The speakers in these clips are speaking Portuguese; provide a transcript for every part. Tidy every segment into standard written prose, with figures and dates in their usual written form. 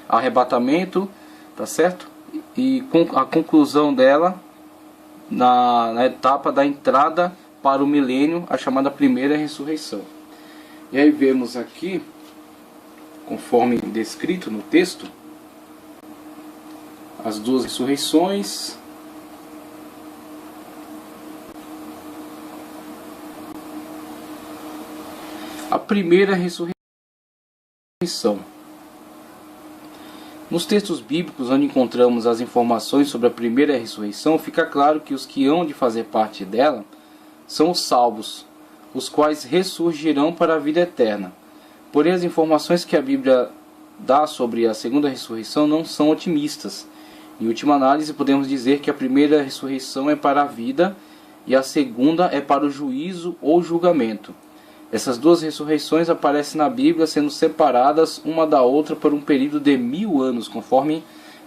arrebatamento, tá certo? E a conclusão dela na etapa da entrada para o milênio, a chamada primeira ressurreição. E aí vemos aqui, conforme descrito no texto, as duas ressurreições. A primeira ressurreição. Nos textos bíblicos, onde encontramos as informações sobre a primeira ressurreição, fica claro que os que hão de fazer parte dela são os salvos, os quais ressurgirão para a vida eterna. Porém, as informações que a Bíblia dá sobre a segunda ressurreição não são otimistas. Em última análise, podemos dizer que a primeira ressurreição é para a vida e a segunda é para o juízo ou julgamento. Essas duas ressurreições aparecem na Bíblia sendo separadas uma da outra por um período de 1000 anos, conforme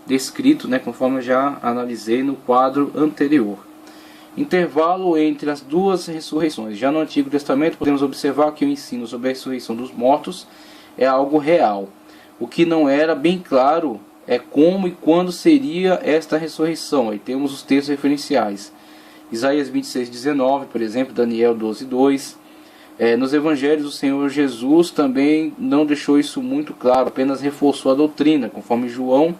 descrito, conforme eu já analisei no quadro anterior. Intervalo entre as duas ressurreições. Já no Antigo Testamento podemos observar que o ensino sobre a ressurreição dos mortos é algo real. O que não era bem claro é como e quando seria esta ressurreição. Aí temos os textos referenciais. Isaías 26:19, por exemplo, Daniel 12:2. Nos evangelhos, o Senhor Jesus também não deixou isso muito claro, apenas reforçou a doutrina, conforme João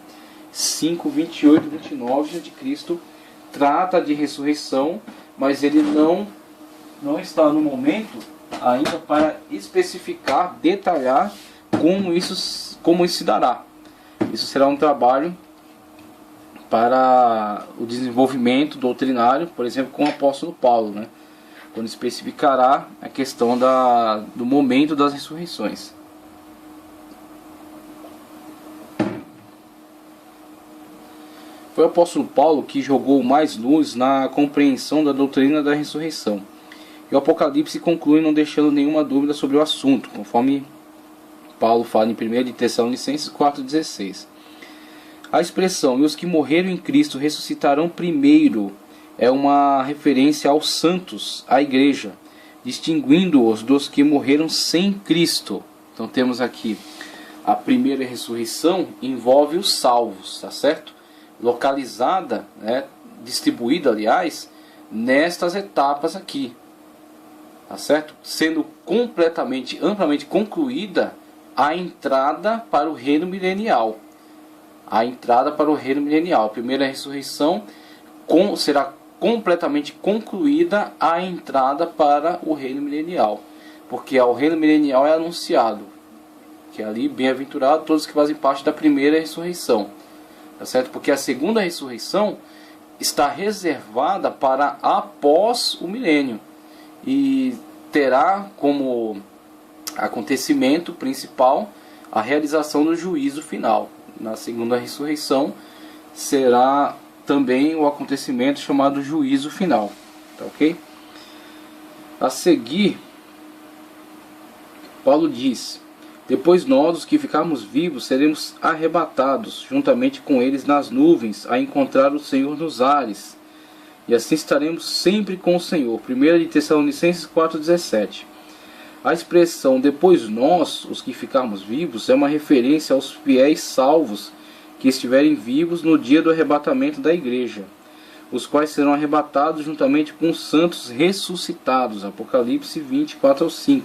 5:28 e 29 de Cristo trata de ressurreição, mas ele não está no momento ainda para especificar, detalhar como isso se dará. Isso será um trabalho para o desenvolvimento doutrinário, por exemplo, com o apóstolo Paulo, quando especificará a questão do momento das ressurreições. Foi o apóstolo Paulo que jogou mais luz na compreensão da doutrina da ressurreição. E o Apocalipse conclui não deixando nenhuma dúvida sobre o assunto, conforme Paulo fala em 1 Tessalonicenses 4,16. A expressão "e os que morreram em Cristo ressuscitarão primeiro" é uma referência aos santos, à igreja, distinguindo-os dos que morreram sem Cristo. Então temos aqui a primeira ressurreição envolve os salvos, tá certo? Localizada, distribuída, aliás, nestas etapas aqui, tá certo? Sendo completamente, amplamente concluída a entrada para o reino milenial. A entrada para o reino milenial. A primeira ressurreição será completamente concluída a entrada para o reino milenial, porque ao reino milenial é anunciado que ali, bem-aventurado todos que fazem parte da primeira ressurreição, tá certo? Porque a segunda ressurreição está reservada para após o milênio e terá como acontecimento principal a realização do juízo final. Na segunda ressurreição será também o acontecimento chamado juízo final, tá ok? A seguir, Paulo diz: depois nós, os que ficarmos vivos, seremos arrebatados juntamente com eles nas nuvens, a encontrar o Senhor nos ares, e assim estaremos sempre com o Senhor. 1 Tessalonicenses 4,17. A expressão "depois nós, os que ficarmos vivos" é uma referência aos fiéis salvos que estiverem vivos no dia do arrebatamento da igreja, os quais serão arrebatados juntamente com os santos ressuscitados. Apocalipse 24:5.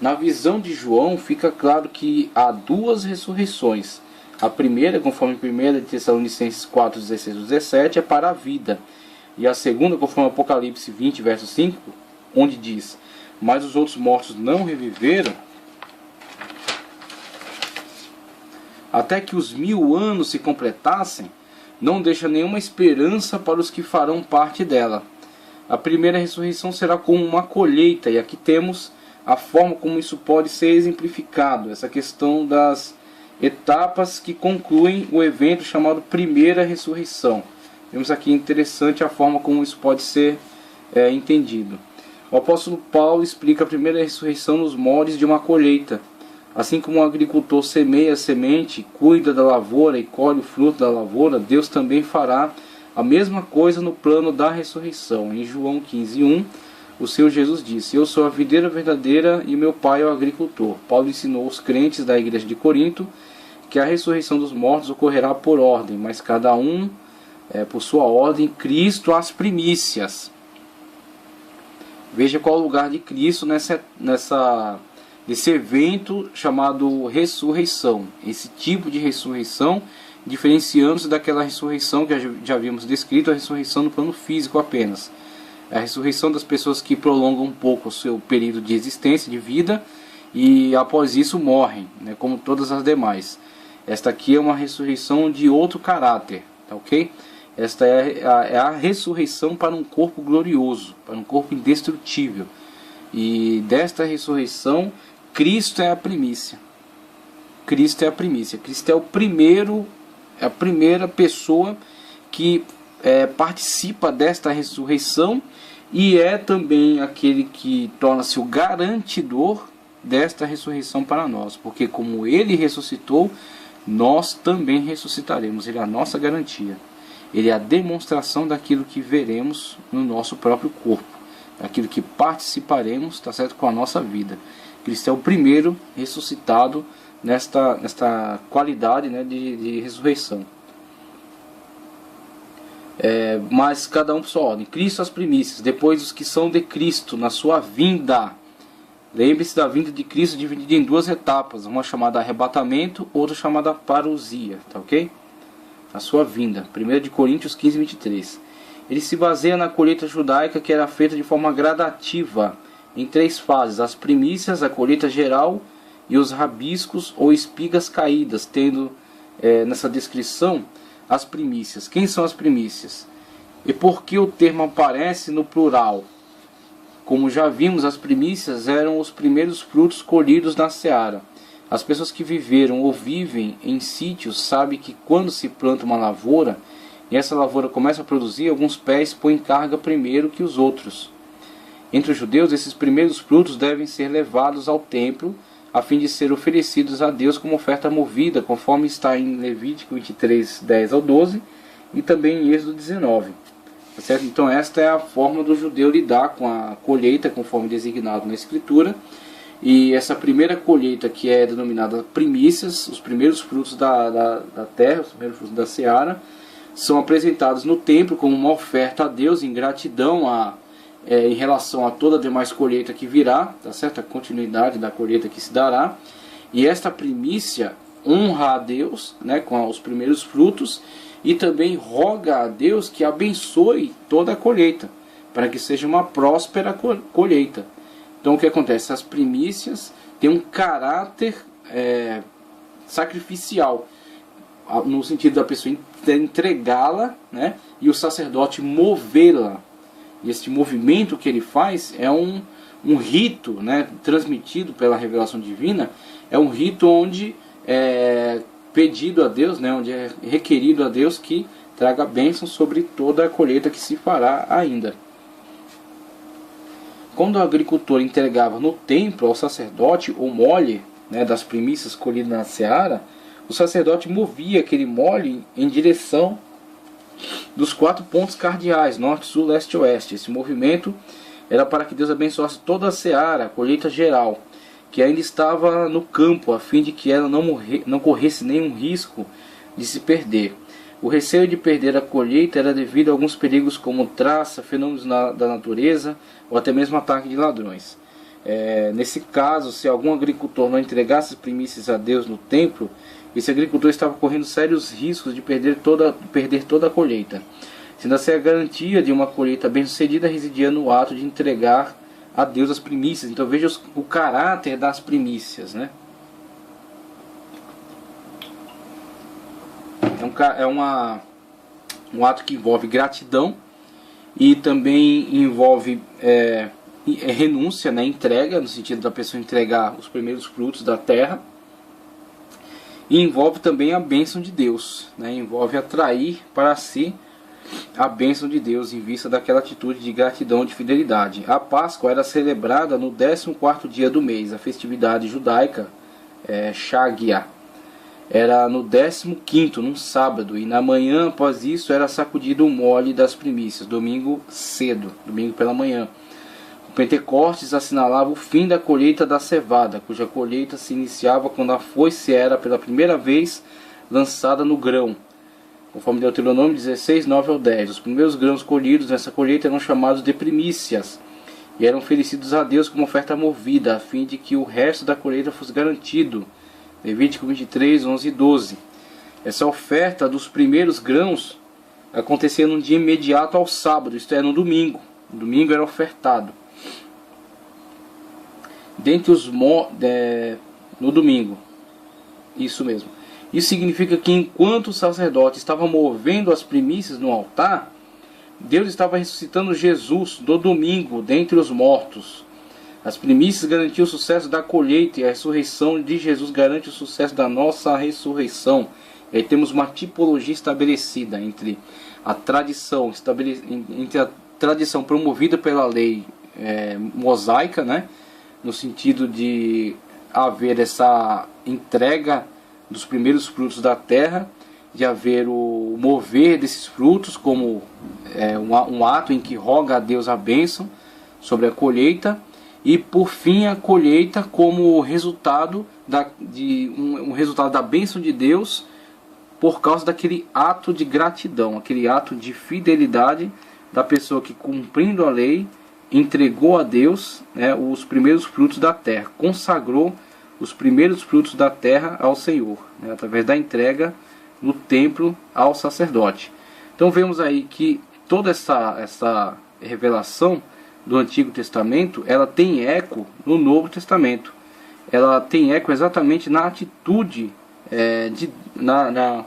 Na visão de João fica claro que há duas ressurreições. A primeira, conforme 1 Tessalonicenses 4:16-17, é para a vida, e a segunda, conforme Apocalipse 20, verso 5, onde diz: mas os outros mortos não reviveram até que os 1000 anos se completassem, não deixa nenhuma esperança para os que farão parte dela. A primeira ressurreição será como uma colheita, e aqui temos a forma como isso pode ser exemplificado, essa questão das etapas que concluem o evento chamado primeira ressurreição. Temos aqui interessante a forma como isso pode ser entendido. O apóstolo Paulo explica a primeira ressurreição nos moldes de uma colheita. Assim como o agricultor semeia a semente, cuida da lavoura e colhe o fruto da lavoura, Deus também fará a mesma coisa no plano da ressurreição. Em João 15:1, o Senhor Jesus disse: eu sou a videira verdadeira e meu pai é o agricultor. Paulo ensinou os crentes da igreja de Corinto porque a ressurreição dos mortos ocorrerá por ordem, mas cada um por sua ordem, Cristo as primícias. Veja qual é o lugar de Cristo nesse evento chamado ressurreição. Esse tipo de ressurreição, diferenciando-se daquela ressurreição que já havíamos descrito, a ressurreição no plano físico apenas. A ressurreição das pessoas que prolongam um pouco o seu período de existência, de vida, e após isso morrem, né, como todas as demais. Esta aqui é uma ressurreição de outro caráter, tá ok? Esta é a ressurreição para um corpo glorioso, para um corpo indestrutível. E desta ressurreição, Cristo é a primícia. Cristo é a primícia. Cristo é o primeiro, é a primeira pessoa que participa desta ressurreição e é também aquele que torna-se o garantidor desta ressurreição para nós. Porque como Ele ressuscitou, nós também ressuscitaremos. Ele é a nossa garantia. Ele é a demonstração daquilo que veremos no nosso próprio corpo, daquilo que participaremos, tá certo, com a nossa vida. Cristo é o primeiro ressuscitado nesta qualidade, né, de ressurreição. Mas cada um por sua ordem. Cristo as primícias, depois os que são de Cristo na sua vinda. Lembre-se da vinda de Cristo dividida em duas etapas, uma chamada arrebatamento, outra chamada parousia, tá ok? A sua vinda, 1 Coríntios 15, 23. Ele se baseia na colheita judaica que era feita de forma gradativa, em três fases: as primícias, a colheita geral e os rabiscos ou espigas caídas, tendo nessa descrição as primícias. Quem são as primícias? E por que o termo aparece no plural? Como já vimos, as primícias eram os primeiros frutos colhidos na seara. As pessoas que viveram ou vivem em sítios sabem que quando se planta uma lavoura e essa lavoura começa a produzir, alguns pés põem carga primeiro que os outros. Entre os judeus, esses primeiros frutos devem ser levados ao templo a fim de ser oferecidos a Deus como oferta movida, conforme está em Levítico 23, 10 ao 12 e também em Êxodo 19. Tá certo? Então esta é a forma do judeu lidar com a colheita, conforme designado na Escritura. E essa primeira colheita, que é denominada primícias, os primeiros frutos da terra, os primeiros frutos da seara, são apresentados no templo como uma oferta a Deus em gratidão em relação a toda a demais colheita que virá, tá certo? A continuidade da colheita que se dará. E esta primícia honra a Deus, né, com os primeiros frutos, e também roga a Deus que abençoe toda a colheita, para que seja uma próspera colheita. Então o que acontece? As primícias têm um caráter sacrificial, no sentido da pessoa entregá-la, né, e o sacerdote movê-la. E este movimento que ele faz é um rito, né, transmitido pela revelação divina, é um rito onde é pedido a Deus, né, onde é requerido a Deus que traga bênção sobre toda a colheita que se fará ainda. Quando o agricultor entregava no templo ao sacerdote o mole, né, das primícias colhidas na seara, o sacerdote movia aquele mole em direção dos 4 pontos cardeais, norte, sul, leste e oeste. Esse movimento era para que Deus abençoasse toda a seara, a colheita geral, que ainda estava no campo, a fim de que ela não corresse nenhum risco de se perder. O receio de perder a colheita era devido a alguns perigos como traça, fenômenos da natureza ou até mesmo ataque de ladrões. Nesse caso, se algum agricultor não entregasse as primícias a Deus no templo, esse agricultor estava correndo sérios riscos de perder toda a colheita. Sendo assim, a garantia de uma colheita bem-sucedida residia no ato de entregar a Deus as primícias. Então veja o caráter das primícias, né? É um ato que envolve gratidão e também envolve renúncia, né? Entrega, no sentido da pessoa entregar os primeiros frutos da terra. E envolve também a bênção de Deus, né? Envolve atrair para si a bênção de Deus em vista daquela atitude de gratidão e de fidelidade. A Páscoa era celebrada no 14º dia do mês. A festividade judaica, Shagia, era no 15º, num sábado, e na manhã após isso era sacudido o mole das primícias, domingo cedo, domingo pela manhã. Pentecostes assinalava o fim da colheita da cevada, cuja colheita se iniciava quando a foice era pela primeira vez lançada no grão, conforme Deuteronômio 16, 9 ao 10. Os primeiros grãos colhidos nessa colheita eram chamados de primícias e eram oferecidos a Deus como oferta movida, a fim de que o resto da colheita fosse garantido. Levítico 23, 11 e 12. Essa oferta dos primeiros grãos acontecia num dia imediato ao sábado, isto é, no domingo. No domingo era ofertado. No domingo. Isso mesmo. Isso significa que enquanto o sacerdote estava movendo as primícias no altar, Deus estava ressuscitando Jesus do domingo dentre os mortos. As primícias garantiam o sucesso da colheita e a ressurreição de Jesus garante o sucesso da nossa ressurreição. E aí temos uma tipologia estabelecida entre a tradição, promovida pela lei mosaica, né? No sentido de haver essa entrega dos primeiros frutos da terra, de haver o mover desses frutos como um ato em que roga a Deus a bênção sobre a colheita, e por fim a colheita como resultado resultado da bênção de Deus por causa daquele ato de gratidão, aquele ato de fidelidade da pessoa que, cumprindo a lei, entregou a Deus os primeiros frutos da terra, consagrou os primeiros frutos da terra ao Senhor, através da entrega no templo ao sacerdote. Então vemos aí que toda essa revelação do Antigo Testamento, ela tem eco no Novo Testamento. Ela tem eco exatamente na atitude na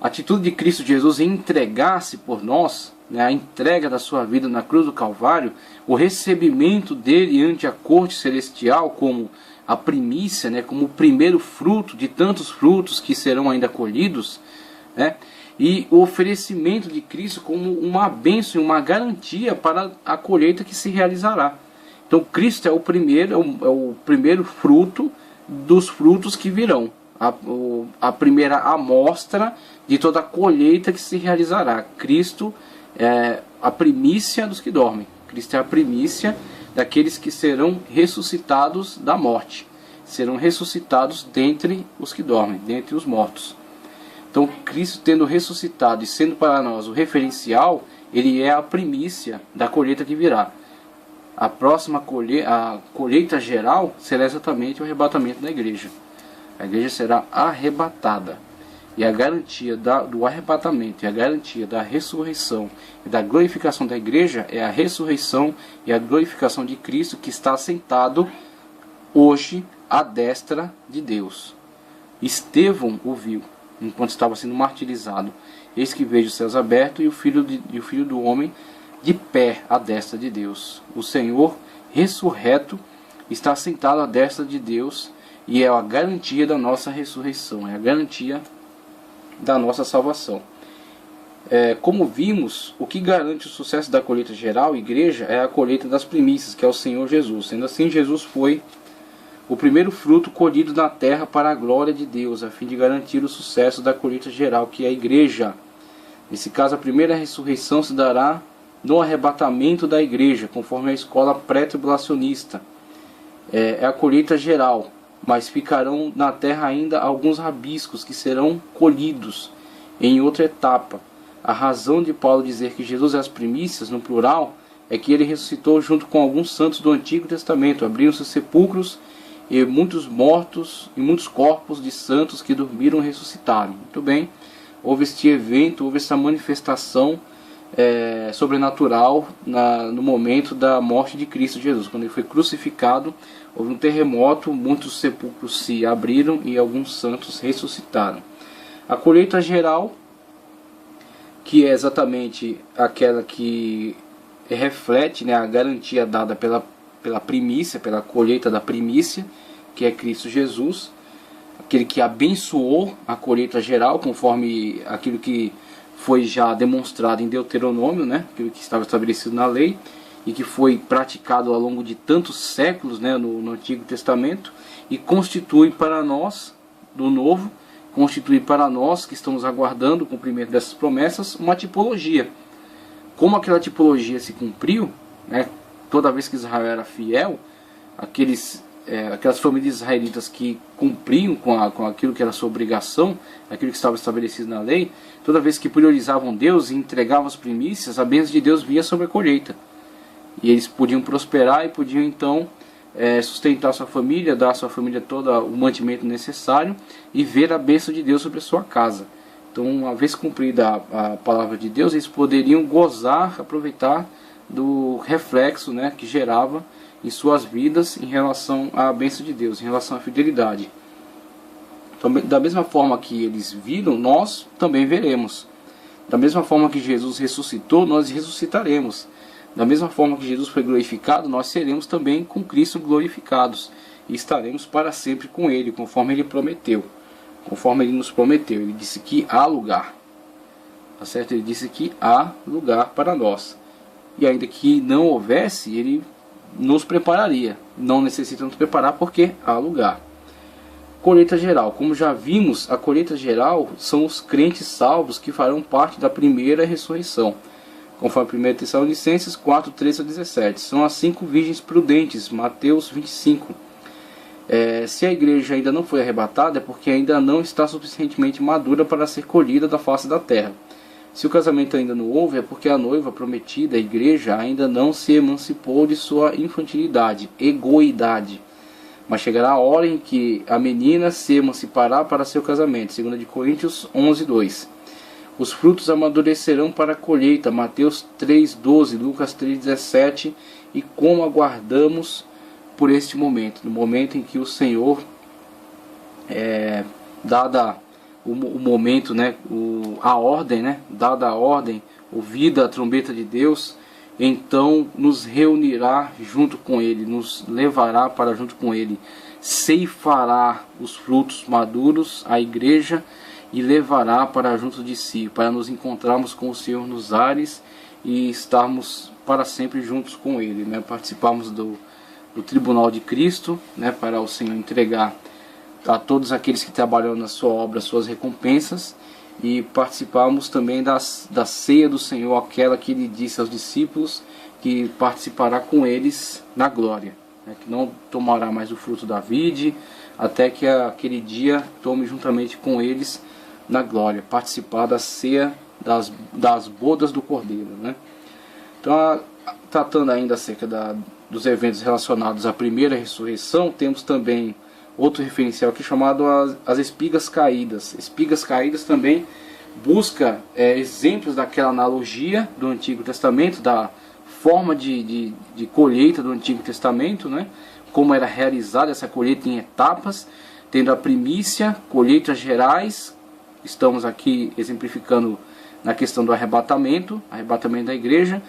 atitude de Cristo Jesus em entregar-se por nós, a entrega da sua vida na cruz do Calvário, o recebimento dele ante a corte celestial como a primícia, como o primeiro fruto de tantos frutos que serão ainda colhidos, e o oferecimento de Cristo como uma bênção e uma garantia para a colheita que se realizará. Então Cristo é o primeiro fruto dos frutos que virão, a primeira amostra de toda a colheita que se realizará. Cristo é a primícia dos que dormem. Cristo é a primícia daqueles que serão ressuscitados da morte. Serão ressuscitados dentre os que dormem, dentre os mortos. Então Cristo, tendo ressuscitado e sendo para nós o referencial, ele é a primícia da colheita que virá. A próxima colheita geral será exatamente o arrebatamento da igreja. A igreja será arrebatada. E a garantia do arrebatamento e a garantia da ressurreição e da glorificação da igreja é a ressurreição e a glorificação de Cristo, que está assentado hoje à destra de Deus. Estevão o viu enquanto estava sendo martirizado. Eis que vejo os céus abertos e o Filho do Homem de pé à destra de Deus. O Senhor ressurreto está assentado à destra de Deus e é a garantia da nossa ressurreição, é a garantia da nossa salvação. Como vimos, o que garante o sucesso da colheita geral, igreja, é a colheita das primícias, que é o Senhor Jesus. Sendo assim, Jesus foi o primeiro fruto colhido na terra para a glória de Deus, a fim de garantir o sucesso da colheita geral, que é a igreja. Nesse caso, a primeira ressurreição se dará no arrebatamento da igreja, conforme a escola pré-tribulacionista. É a colheita geral, mas ficarão na terra ainda alguns rabiscos que serão colhidos em outra etapa. A razão de Paulo dizer que Jesus é as primícias, no plural, é que ele ressuscitou junto com alguns santos do Antigo Testamento. Abriram-se sepulcros e muitos mortos e muitos corpos de santos que dormiram ressuscitaram. Muito bem, houve este evento, houve essa manifestação sobrenatural no momento da morte de Cristo Jesus. Quando ele foi crucificado, houve um terremoto, muitos sepulcros se abriram e alguns santos ressuscitaram. A colheita geral, que é exatamente aquela que reflete a garantia dada pela primícia, pela colheita da primícia, que é Cristo Jesus, aquele que abençoou a colheita geral, conforme aquilo que foi já demonstrado em Deuteronômio, aquilo que estava estabelecido na lei e que foi praticado ao longo de tantos séculos no Antigo Testamento, e constitui para nós, do Novo, constitui para nós que estamos aguardando o cumprimento dessas promessas, uma tipologia. Como aquela tipologia se cumpriu, toda vez que Israel era fiel, aquelas famílias israelitas que cumpriam com aquilo que era sua obrigação, aquilo que estava estabelecido na lei, toda vez que priorizavam Deus e entregavam as primícias, a bênção de Deus vinha sobre a colheita. E eles podiam prosperar e podiam então sustentar sua família, dar à sua família todo o mantimento necessário e ver a bênção de Deus sobre a sua casa. Então, uma vez cumprida a palavra de Deus, eles poderiam gozar, aproveitar do reflexo, né, que gerava em suas vidas em relação à bênção de Deus, em relação à fidelidade. Então, da mesma forma que eles viram, nós também veremos. Da mesma forma que Jesus ressuscitou, nós ressuscitaremos. Da mesma forma que Jesus foi glorificado, nós seremos também com Cristo glorificados. E estaremos para sempre com Ele, conforme Ele prometeu. Conforme Ele nos prometeu. Ele disse que há lugar. Tá certo? Ele disse que há lugar para nós. E ainda que não houvesse, Ele nos prepararia. Não necessita nos preparar porque há lugar. Colheita geral. Como já vimos, a colheita geral são os crentes salvos que farão parte da primeira ressurreição. Conforme 1 Tessalonicenses 4, 13 a 17. São as 5 virgens prudentes, Mateus 25. Se a igreja ainda não foi arrebatada, é porque ainda não está suficientemente madura para ser colhida da face da terra. Se o casamento ainda não houve, é porque a noiva prometida, a igreja, ainda não se emancipou de sua infantilidade, egoidade. Mas chegará a hora em que a menina se emancipará para seu casamento. 2 Coríntios 11, 2. Os frutos amadurecerão para a colheita. Mateus 3,12, Lucas 3,17. E como aguardamos por este momento, no momento em que o Senhor, dada o momento, né, a ordem, né, dada a ordem, ouvida a trombeta de Deus, então nos reunirá junto com Ele, nos levará para junto com Ele, ceifará os frutos maduros à igreja e levará para junto de si, para nos encontrarmos com o Senhor nos ares e estarmos para sempre juntos com Ele, né? Participarmos do tribunal de Cristo, né? Para o Senhor entregar a todos aqueles que trabalham na sua obra suas recompensas, e participarmos também da ceia do Senhor, aquela que Ele disse aos discípulos que participará com eles na glória, né? Que não tomará mais o fruto da vide, até que aquele dia tome juntamente com eles na glória, participar da ceia das bodas do Cordeiro, né? Então, tratando ainda acerca dos eventos relacionados à primeira ressurreição, temos também outro referencial aqui chamado as espigas caídas. Espigas caídas também busca exemplos daquela analogia do Antigo Testamento, da forma de colheita do Antigo Testamento, né? Como era realizada essa colheita em etapas, tendo a primícia, colheitas gerais. Estamos aqui exemplificando na questão do arrebatamento da igreja,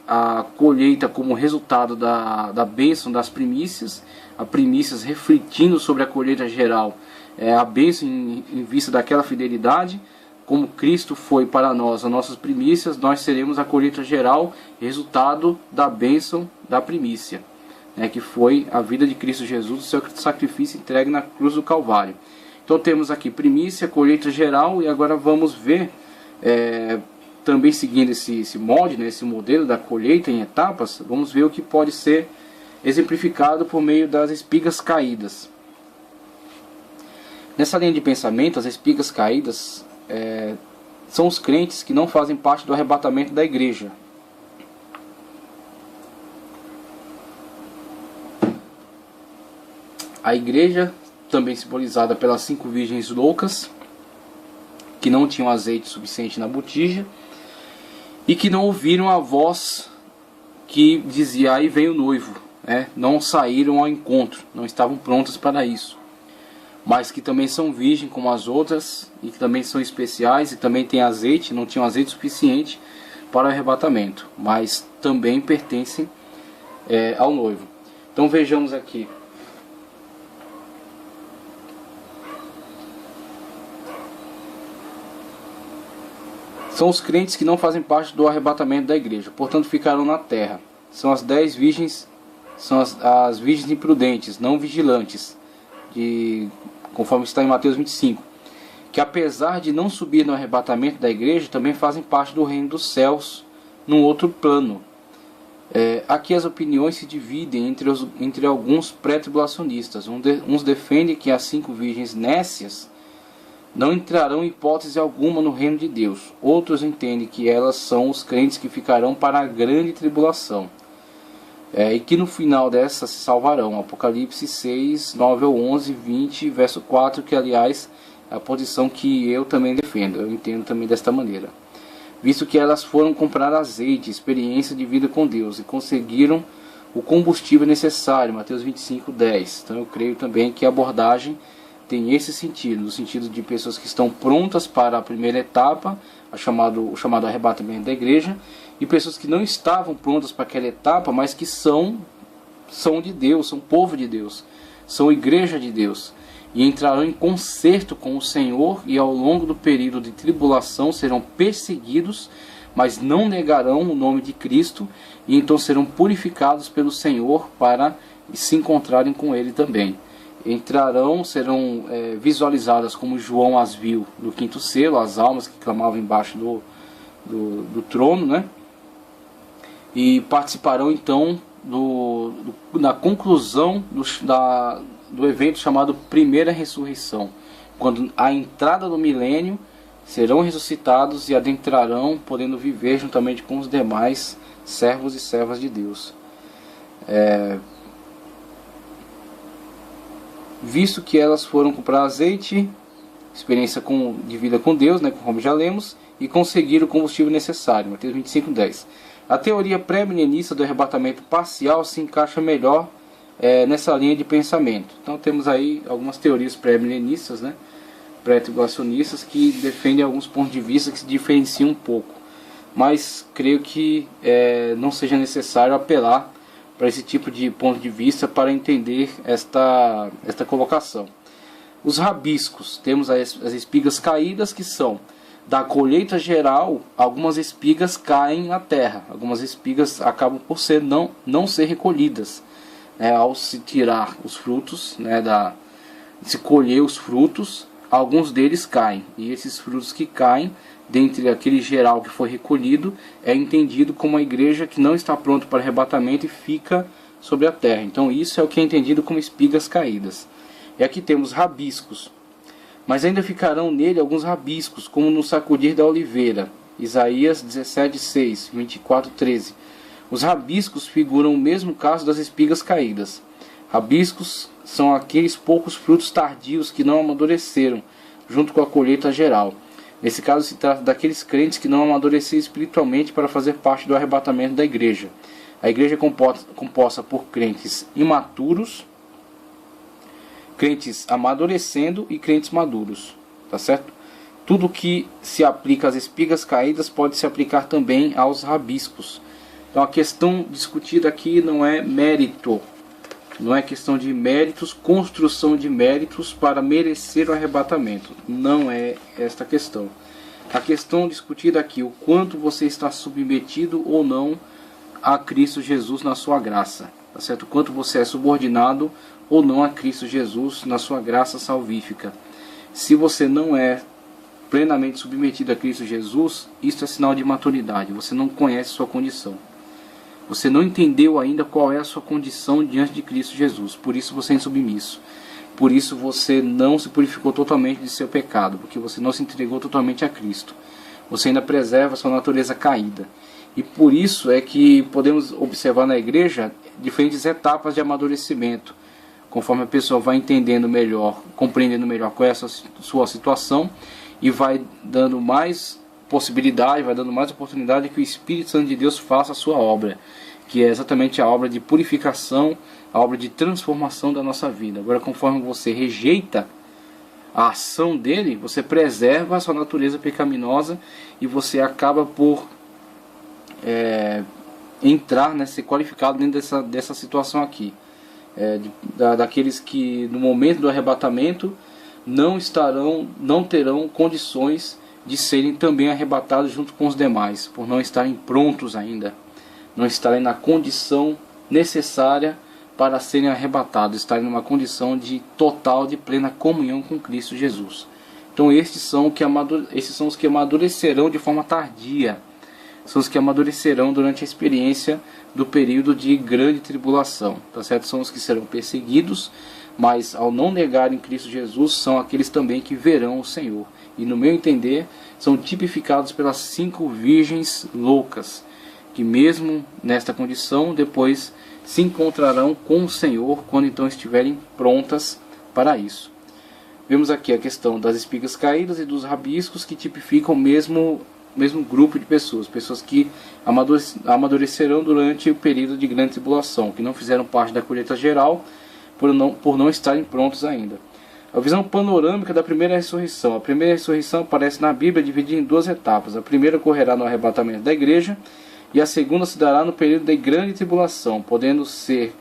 a colheita como resultado da bênção das primícias, a primícias refletindo sobre a colheita geral, a bênção em vista daquela fidelidade. Como Cristo foi para nós as nossas primícias, nós seremos a colheita geral, resultado da bênção da primícia, né, que foi a vida de Cristo Jesus, o seu sacrifício entregue na cruz do Calvário. Então temos aqui primícia, colheita geral, e agora vamos ver, também seguindo esse molde, né, esse modelo da colheita em etapas, vamos ver o que pode ser exemplificado por meio das espigas caídas. Nessa linha de pensamento, as espigas caídas são os crentes que não fazem parte do arrebatamento da igreja. A igreja, também simbolizada pelas 5 virgens loucas, que não tinham azeite suficiente na botija, e que não ouviram a voz que dizia: aí vem o noivo, né? Não saíram ao encontro, não estavam prontas para isso, mas que também são virgens como as outras, e que também são especiais, e também têm azeite, não tinham azeite suficiente para o arrebatamento, mas também pertencem ao noivo. Então vejamos aqui. São os crentes que não fazem parte do arrebatamento da igreja, portanto ficarão na terra. São as 10 virgens, são as virgens imprudentes, não vigilantes, conforme está em Mateus 25, que apesar de não subir no arrebatamento da igreja, também fazem parte do reino dos céus, num outro plano. Aqui as opiniões se dividem entre alguns pré-tribulacionistas. Uns defendem que as 5 virgens nécias não entrarão em hipótese alguma no reino de Deus. Outros entendem que elas são os crentes que ficarão para a grande tribulação, e que no final dessa se salvarão. Apocalipse 6, 9 ao 11, 20, verso 4, que aliás é a posição que eu também defendo. Eu entendo também desta maneira. Visto que elas foram comprar azeite, experiência de vida com Deus, e conseguiram o combustível necessário, Mateus 25, 10. Então eu creio também que a abordagem tem esse sentido, no sentido de pessoas que estão prontas para a primeira etapa, o chamado arrebatamento da igreja, e pessoas que não estavam prontas para aquela etapa, mas que são de Deus, são povo de Deus, são igreja de Deus, e entrarão em concerto com o Senhor, e ao longo do período de tribulação serão perseguidos, mas não negarão o nome de Cristo, e então serão purificados pelo Senhor para se encontrarem com Ele também. Serão visualizadas como João as viu no 5º selo, as almas que clamavam embaixo do trono, né? E participarão então na conclusão do evento chamado Primeira Ressurreição, quando a entrada do milênio serão ressuscitados e adentrarão, podendo viver juntamente com os demais servos e servas de Deus. Visto que elas foram comprar azeite, experiência de vida com Deus, né, como já lemos, e conseguiram o combustível necessário, Mateus 25, 10. A teoria pré-milenista do arrebatamento parcial se encaixa melhor nessa linha de pensamento. Então temos aí algumas teorias pré-milenistas, né, pré-tribulacionistas, que defendem alguns pontos de vista que se diferenciam um pouco. Mas creio que não seja necessário apelar para esse tipo de ponto de vista para entender esta colocação. Os rabiscos, temos as espigas caídas, que são da colheita geral. Algumas espigas caem na terra, algumas espigas acabam por não ser recolhidas, ao se tirar os frutos, se colher os frutos, alguns deles caem, e esses frutos que caem dentre aquele geral que foi recolhido é entendido como a igreja que não está pronta para arrebatamento e fica sobre a terra. Então isso é o que é entendido como espigas caídas. E aqui temos rabiscos, mas ainda ficarão nele alguns rabiscos, como no sacudir da oliveira, Isaías 17, 6, 24, 13. Os rabiscos figuram o mesmo caso das espigas caídas. Rabiscos são aqueles poucos frutos tardios que não amadureceram, junto com a colheita geral. Nesse caso se trata daqueles crentes que não amadureceram espiritualmente para fazer parte do arrebatamento da igreja. A igreja é composta por crentes imaturos, crentes amadurecendo e crentes maduros. Tá certo? Tudo que se aplica às espigas caídas pode se aplicar também aos rabiscos. Então a questão discutida aqui não é mérito, não é questão de méritos, construção de méritos para merecer o arrebatamento. Não é esta a questão. A questão discutida aqui, o quanto você está submetido ou não a Cristo Jesus na sua graça. Tá certo? O quanto você é subordinado ou não a Cristo Jesus na sua graça salvífica. Se você não é plenamente submetido a Cristo Jesus, isso é sinal de maturidade. Você não conhece sua condição. Você não entendeu ainda qual é a sua condição diante de Cristo Jesus. Por isso você é insubmisso. Por isso você não se purificou totalmente de seu pecado. Porque você não se entregou totalmente a Cristo. Você ainda preserva a sua natureza caída. E por isso é que podemos observar na igreja diferentes etapas de amadurecimento. Conforme a pessoa vai entendendo melhor, compreendendo melhor qual é a sua situação. E vai dando mais possibilidade, vai dando mais oportunidade que o Espírito Santo de Deus faça a sua obra, que é exatamente a obra de purificação, a obra de transformação da nossa vida. Agora, conforme você rejeita a ação dele, você preserva a sua natureza pecaminosa e você acaba por entrar, ser qualificado dentro dessa situação aqui, daqueles que no momento do arrebatamento não terão condições de serem também arrebatados junto com os demais, por não estarem prontos ainda, não estarem na condição necessária para serem arrebatados, estarem numa condição de total, de plena comunhão com Cristo Jesus. Então esses são os que amadurecerão de forma tardia, são os que amadurecerão durante a experiência do período de grande tribulação, tá certo? São os que serão perseguidos, mas ao não negarem Cristo Jesus, são aqueles também que verão o Senhor. E no meu entender, são tipificados pelas 5 virgens loucas, que mesmo nesta condição, depois se encontrarão com o Senhor, quando então estiverem prontas para isso. Vemos aqui a questão das espigas caídas e dos rabiscos, que tipificam o mesmo grupo de pessoas, pessoas que amadurecerão durante o período de grande tribulação, que não fizeram parte da colheita geral, por não estarem prontos ainda. A visão panorâmica da primeira ressurreição. A primeira ressurreição aparece na Bíblia dividida em 2 etapas. A primeira ocorrerá no arrebatamento da igreja, e a segunda se dará no período de grande tribulação, podendo ser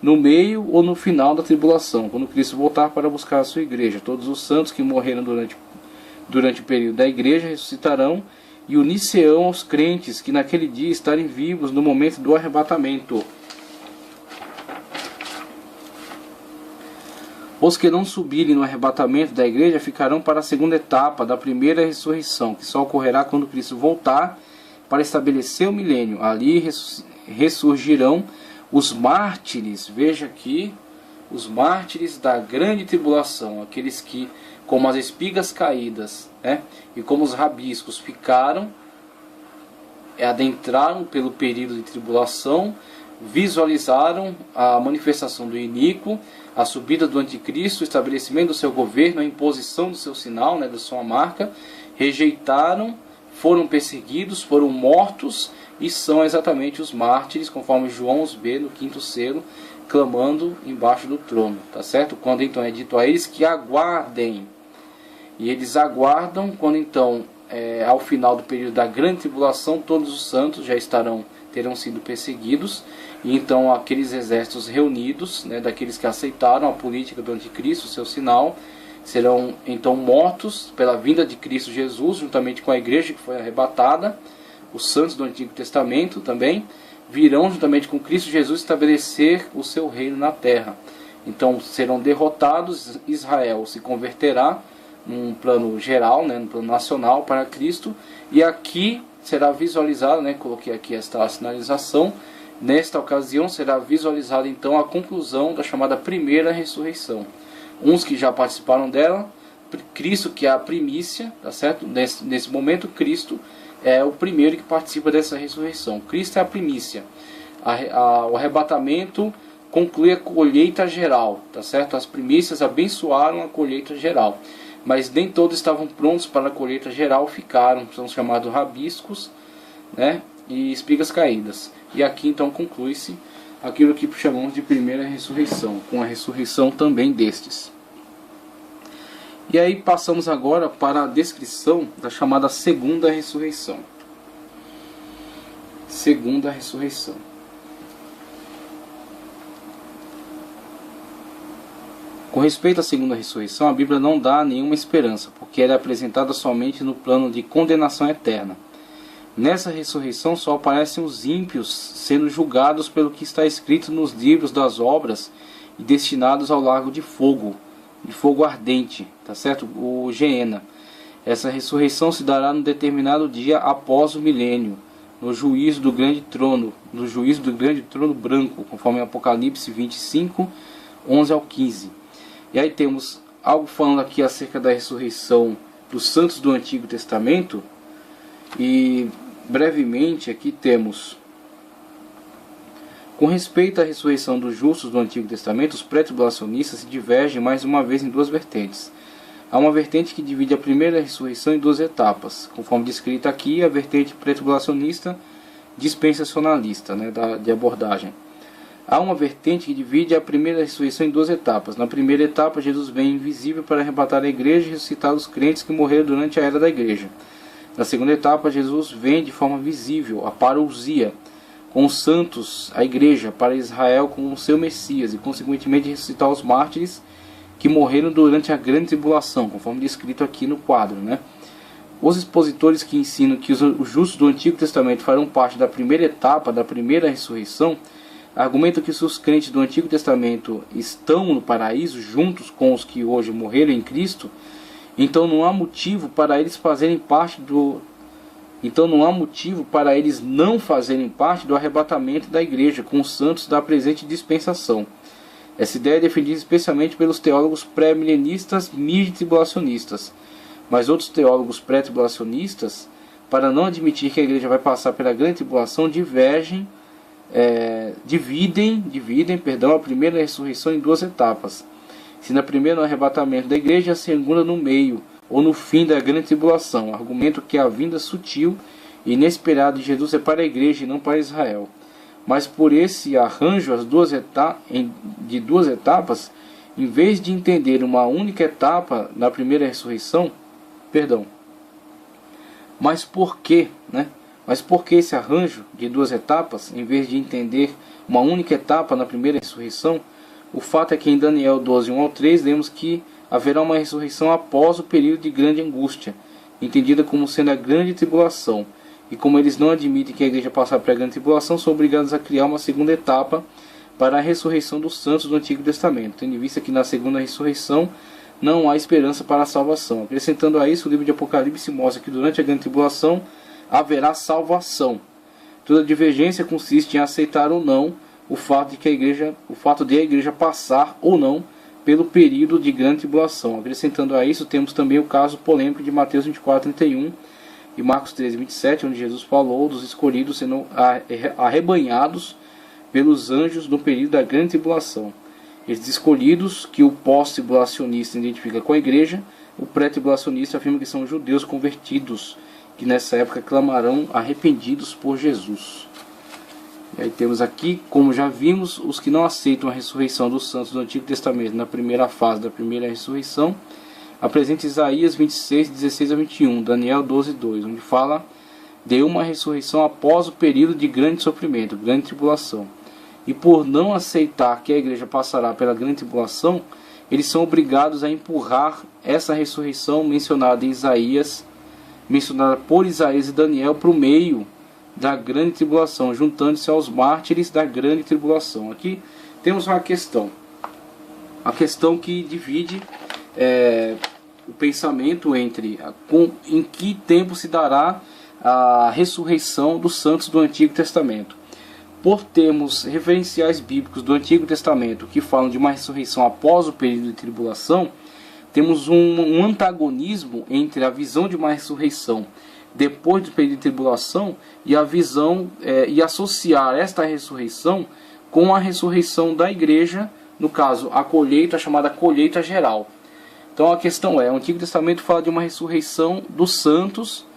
no meio ou no final da tribulação, quando Cristo voltar para buscar a sua igreja. Todos os santos que morreram durante o período da igreja ressuscitarão e unir-se-ão aos crentes que naquele dia estarem vivos no momento do arrebatamento. Os que não subirem no arrebatamento da igreja ficarão para a segunda etapa da primeira ressurreição, que só ocorrerá quando Cristo voltar para estabelecer o milênio. Ali ressurgirão os mártires, veja aqui, os mártires da grande tribulação, aqueles que, como as espigas caídas, né, e como os rabiscos ficaram, adentraram pelo período de tribulação, visualizaram a manifestação do iníquo, a subida do anticristo, o estabelecimento do seu governo, a imposição do seu sinal, né, da sua marca, rejeitaram, foram perseguidos, foram mortos, e são exatamente os mártires, conforme João os vê no 5º selo, clamando embaixo do trono, tá certo? Quando então é dito a eles que aguardem, e eles aguardam quando então, ao final do período da grande tribulação, todos os santos já terão sido perseguidos, e então aqueles exércitos reunidos, né, daqueles que aceitaram a política do anticristo, o seu sinal, serão então mortos pela vinda de Cristo Jesus, juntamente com a igreja que foi arrebatada. Os santos do Antigo Testamento também virão juntamente com Cristo Jesus estabelecer o seu reino na terra. Então serão derrotados, Israel se converterá num plano geral, né, num plano nacional para Cristo, e aqui será visualizado, né, coloquei aqui esta sinalização, nesta ocasião será visualizada então a conclusão da chamada primeira ressurreição. Uns que já participaram dela, Cristo que é a primícia, tá certo? Nesse momento Cristo é o primeiro que participa dessa ressurreição. Cristo é a primícia. O arrebatamento conclui a colheita geral, tá certo? As primícias abençoaram a colheita geral, mas nem todos estavam prontos para a colheita geral, ficaram, são chamados rabiscos, né, e espigas caídas. E aqui então conclui-se aquilo que chamamos de primeira ressurreição, com a ressurreição também destes. E aí passamos agora para a descrição da chamada segunda ressurreição. Segunda ressurreição. Com respeito à segunda ressurreição, a Bíblia não dá nenhuma esperança, porque ela é apresentada somente no plano de condenação eterna. Nessa ressurreição só aparecem os ímpios sendo julgados pelo que está escrito nos livros das obras e destinados ao lago de fogo ardente, tá certo? O Geena. Essa ressurreição se dará num determinado dia após o milênio, no juízo do grande trono branco, conforme Apocalipse 25, 11 ao 15. E aí temos algo falando aqui acerca da ressurreição dos santos do Antigo Testamento. E brevemente aqui temos, com respeito à ressurreição dos justos do Antigo Testamento, os pré-tribulacionistas se divergem mais uma vez em 2 vertentes. Há uma vertente que divide a primeira ressurreição em 2 etapas, conforme descrito aqui, a vertente pré-tribulacionista dispensacionalista, né, de abordagem. Há uma vertente que divide a primeira ressurreição em 2 etapas. Na primeira etapa, Jesus vem invisível para arrebatar a igreja e ressuscitar os crentes que morreram durante a era da igreja. Na segunda etapa, Jesus vem de forma visível, a parousia, com os santos, a igreja, para Israel como seu Messias, e consequentemente ressuscitar os mártires que morreram durante a grande tribulação, conforme descrito aqui no quadro, né? Os expositores que ensinam que os justos do Antigo Testamento farão parte da primeira etapa, da primeira ressurreição, argumentam que se os crentes do Antigo Testamento estão no paraíso juntos com os que hoje morreram em Cristo, então não há motivo para eles fazerem parte Então não há motivo para eles não fazerem parte do arrebatamento da igreja com os santos da presente dispensação. Essa ideia é defendida especialmente pelos teólogos pré-milenistas mid-tribulacionistas. Mas outros teólogos pré-tribulacionistas, para não admitir que a igreja vai passar pela grande tribulação, dividem a primeira ressurreição em duas etapas. Se na primeira no arrebatamento da igreja, a segunda no meio ou no fim da grande tribulação. Argumento que a vinda sutil e inesperada de Jesus é para a igreja e não para Israel. Mas por esse arranjo de duas etapas, em vez de entender uma única etapa na primeira ressurreição, mas por que esse arranjo de duas etapas, em vez de entender uma única etapa na primeira ressurreição? O fato é que em Daniel 12, 1 ao 3, lemos que haverá uma ressurreição após o período de grande angústia, entendida como sendo a grande tribulação. E como eles não admitem que a igreja passar pela grande tribulação, são obrigados a criar uma segunda etapa para a ressurreição dos santos do Antigo Testamento, tendo em vista que na segunda ressurreição não há esperança para a salvação. Acrescentando a isso, o livro de Apocalipse mostra que durante a grande tribulação haverá salvação. Toda divergência consiste em aceitar ou não o fato de a igreja passar ou não pelo período de grande tribulação. Acrescentando a isso, temos também o caso polêmico de Mateus 24, 31 e Marcos 13, 27, onde Jesus falou dos escolhidos sendo arrebanhados pelos anjos no período da grande tribulação. Esses escolhidos, que o pós-tribulacionista identifica com a igreja, o pré-tribulacionista afirma que são judeus convertidos, que nessa época clamarão arrependidos por Jesus. E aí temos aqui, como já vimos, os que não aceitam a ressurreição dos santos do Antigo Testamento na primeira fase da primeira ressurreição. Apresenta Isaías 26, 16 a 21, Daniel 12, 2, onde fala de uma ressurreição após o período de grande sofrimento, grande tribulação. E por não aceitar que a igreja passará pela grande tribulação, eles são obrigados a empurrar essa ressurreição mencionada por Isaías e Daniel para o meio da grande tribulação, juntando-se aos mártires da grande tribulação. Aqui temos uma questão que divide o pensamento entre em que tempo se dará a ressurreição dos santos do Antigo Testamento. Por termos referenciais bíblicos do Antigo Testamento que falam de uma ressurreição após o período de tribulação, temos um antagonismo entre a visão de uma ressurreição depois do período de tribulação e a visão e associar esta ressurreição com a ressurreição da igreja, no caso a colheita, a chamada colheita geral. Então a questão o Antigo Testamento fala de uma ressurreição dos santos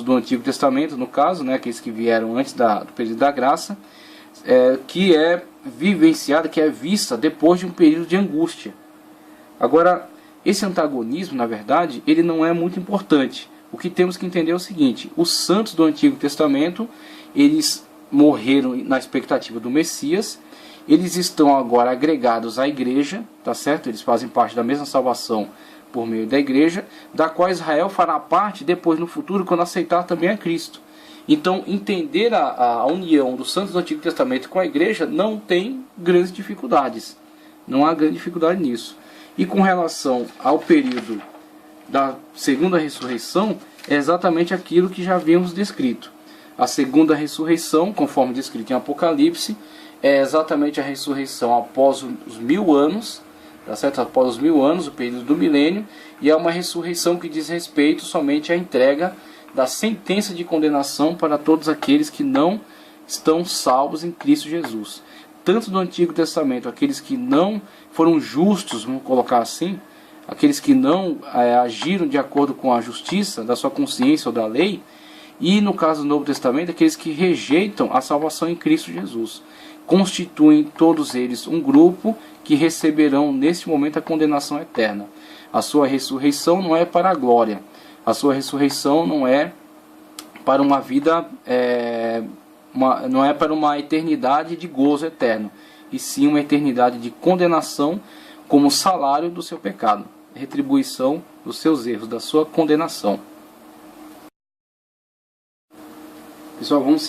do Antigo Testamento, no caso, aqueles que vieram antes do período da graça, que é vivenciada, que é vista depois de um período de angústia. Agora, esse antagonismo, na verdade, ele não é muito importante. O que temos que entender é o seguinte: os santos do Antigo Testamento, eles morreram na expectativa do Messias, eles estão agora agregados à igreja, tá certo? Eles fazem parte da mesma salvação por meio da igreja, da qual Israel fará parte depois no futuro, quando aceitar também a Cristo. Então, entender a união dos santos do Antigo Testamento com a igreja não tem grandes dificuldades. Não há grande dificuldade nisso. E com relação ao período da segunda ressurreição, é exatamente aquilo que já havíamos descrito. A segunda ressurreição, conforme descrito em Apocalipse, é exatamente a ressurreição após os 1000 anos, tá certo? Após os 1000 anos, o período do milênio, e é uma ressurreição que diz respeito somente à entrega da sentença de condenação para todos aqueles que não estão salvos em Cristo Jesus. Tanto do Antigo Testamento, aqueles que não foram justos, vamos colocar assim, aqueles que não agiram de acordo com a justiça da sua consciência ou da lei, e no caso do Novo Testamento, aqueles que rejeitam a salvação em Cristo Jesus. Constituem todos eles um grupo que receberão neste momento a condenação eterna. A sua ressurreição não é para a glória, a sua ressurreição não é para uma vida, não é para uma eternidade de gozo eterno, e sim uma eternidade de condenação como salário do seu pecado, retribuição dos seus erros, da sua condenação. Pessoal, vamos